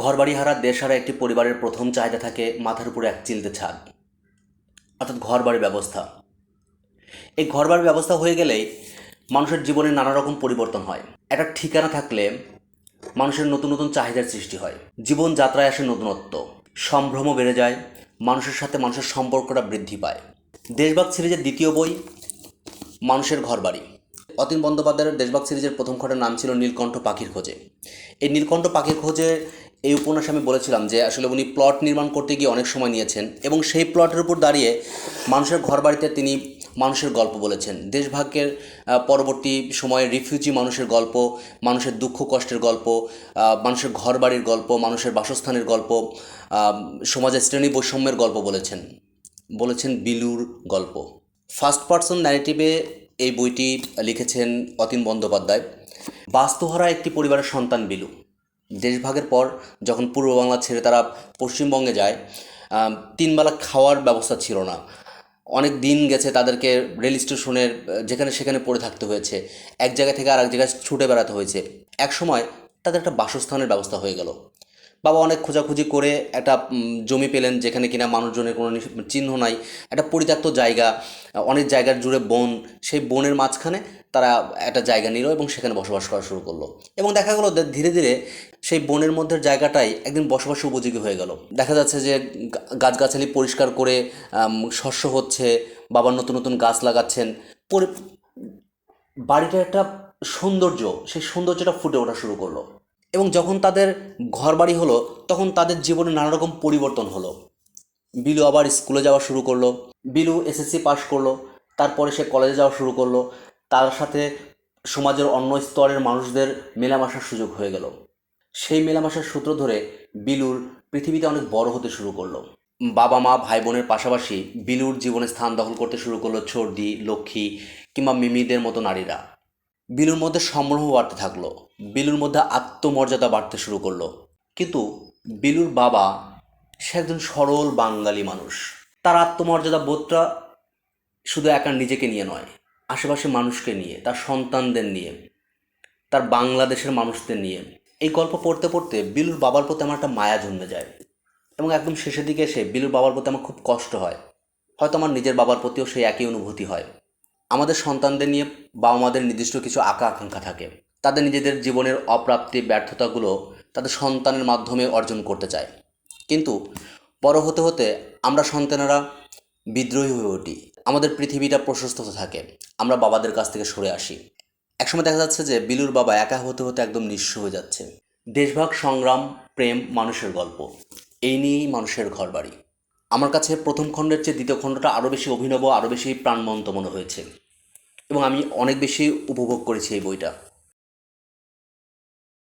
ঘরবাড়ি হারা দেশহারা একটি পরিবারের প্রথম চাহিদা থাকে মাথার উপরে এক চিলতে ছাদ, অর্থাৎ ঘরবাড়ির ব্যবস্থা। এই ঘরবাড়ির ব্যবস্থা হয়ে গেলেই মানুষের জীবনে নানা রকম পরিবর্তন হয়। একটা ঠিকানা থাকলে মানুষের নতুন নতুন চাহিদার সৃষ্টি হয়, জীবনযাত্রায় আসে নতুনত্ব, সম্ভ্রমও বেড়ে যায়, মানুষের সাথে মানুষের সম্পর্কটা বৃদ্ধি পায়। দেশভাগ সিরিজের দ্বিতীয় বই মানুষের ঘরবাড়ি। অতীন বন্দ্যোপাধ্যায়ের দেশভাগ সিরিজের প্রথম খণ্ডের নাম ছিল নীলকণ্ঠ পাখির খোঁজে। এই নীলকণ্ঠ পাখির খোঁজে এই উপন্যাসে আমি বলেছিলাম যে আসলে উনি প্লট নির্মাণ করতে গিয়ে অনেক সময় নিয়েছেন এবং সেই প্লটের উপর দাঁড়িয়ে মানুষের ঘরবাড়িতে তিনি মানুষের গল্প বলেছেন। দেশভাগের পরবর্তী সময়ে রিফিউজি মানুষের গল্প, মানুষের দুঃখ কষ্টের গল্প, মানুষের ঘরবাড়ির গল্প, মানুষের বাসস্থানের গল্প, সমাজের শ্রেণী বৈষম্যের গল্প বলেছেন বিলুর গল্প। ফার্স্ট পার্সন ন্যারেটিভে এই বইটি লিখেছেন অতীন বন্দ্যোপাধ্যায়। বাস্তুহারা একটি পরিবারের সন্তান বিলু। দেশভাগের পর যখন পূর্ব বাংলা ছেড়ে তারা পশ্চিমবঙ্গে যায়, তিনবেলা খাওয়ার ব্যবস্থা ছিল না। অনেক দিন গেছে তাদেরকে রেল স্টেশনের যেখানে সেখানে পড়ে থাকতে হয়েছে, এক জায়গা থেকে আর এক জায়গায় ছুটে বেড়াতে হয়েছে। এক সময় তাদের একটা বাসস্থানের ব্যবস্থা হয়ে গেল। বাবা অনেক খোঁজাখুঁজি করে একটা জমি পেলেন যেখানে কিনা মানুষজনের কোনো চিহ্ন নাই, একটা পরিত্যক্ত জায়গা, অনেক জায়গার জুড়ে বন। সেই বনের মাঝখানে তারা একটা জায়গা নিল এবং সেখানে বসবাস করা শুরু করলো এবং দেখা গেলো ধীরে ধীরে সেই বনের মধ্যে জায়গাটাই একদিন বসবাস উপযোগী হয়ে গেল। দেখা যাচ্ছে যে গাছগাছালি পরিষ্কার করে শস্য হচ্ছে, বাবার নতুন নতুন গাছ লাগাচ্ছেন, বাড়িটার একটা সৌন্দর্য, সেই সৌন্দর্যটা ফুটে ওঠা শুরু করলো। এবং যখন তাদের ঘরবাড়ি হলো তখন তাদের জীবনে নানা রকম পরিবর্তন হলো। বিলু আবার স্কুলে যাওয়া শুরু করলো। বিলু এসএসসি পাশ করলো, তারপরে সে কলেজে যাওয়া শুরু করলো। তার সাথে সমাজের অন্য স্তরের মানুষদের মেলামেশার সুযোগ হয়ে গেল। সেই মেলামেশার সূত্র ধরে বিলুর পৃথিবীতে অনেক বড় হতে শুরু করলো। বাবা মা ভাই বোনের পাশাপাশি বিলুর জীবনে স্থান দখল করতে শুরু করলো ছর্দি, লক্ষ্মী কিংবা মিমিদের মতো নারীরা। বিলুর মধ্যে সম্ভ্রম বাড়তে থাকলো, বিলুর মধ্যে আত্মমর্যাদা বাড়তে শুরু করলো। কিন্তু বিলুর বাবা সে একজন সরল বাঙালি মানুষ। তার আত্মমর্যাদা বোধটা শুধু একা নিজেকে নিয়ে নয়, আশেপাশে মানুষকে নিয়ে, তার সন্তানদের নিয়ে, তার বাংলাদেশের মানুষদের নিয়ে। এই গল্প পড়তে পড়তে বিলুর বাবার প্রতি আমার একটা মায়া জন্মে যায় এবং একদম শেষের দিকে এসে বিলুর বাবার প্রতি আমার খুব কষ্ট হয়। হয়তো আমার নিজের বাবার প্রতিও সেই একই অনুভূতি হয়। আমাদের সন্তানদের নিয়ে বাবা মাদের নির্দিষ্ট কিছু আকাঙ্ক্ষা থাকে। তাদের নিজেদের জীবনের অপ্রাপ্তি ব্যর্থতাগুলো তাদের সন্তানের মাধ্যমে অর্জন করতে চায়। কিন্তু বড় হতে হতে আমরা সন্তানেরা বিদ্রোহী হয়ে উঠি, আমাদের পৃথিবীটা প্রশস্ত হতে থাকে, আমরা বাবাদের কাছ থেকে সরে আসি। একসময় দেখা যাচ্ছে যে বিলুর বাবা একা হতে হতে একদম নিঃস্ব হয়ে যাচ্ছে। দেশভাগ, সংগ্রাম, প্রেম, মানুষের গল্প, এই নিয়েই মানুষের ঘরবাড়ি। আমার কাছে প্রথম খণ্ডের চেয়ে দ্বিতীয় খণ্ডটা আরও বেশি অভিনব, আরও বেশি প্রাণবন্ত মনে হয়েছে এবং আমি অনেক বেশি উপভোগ করেছি এই বইটা।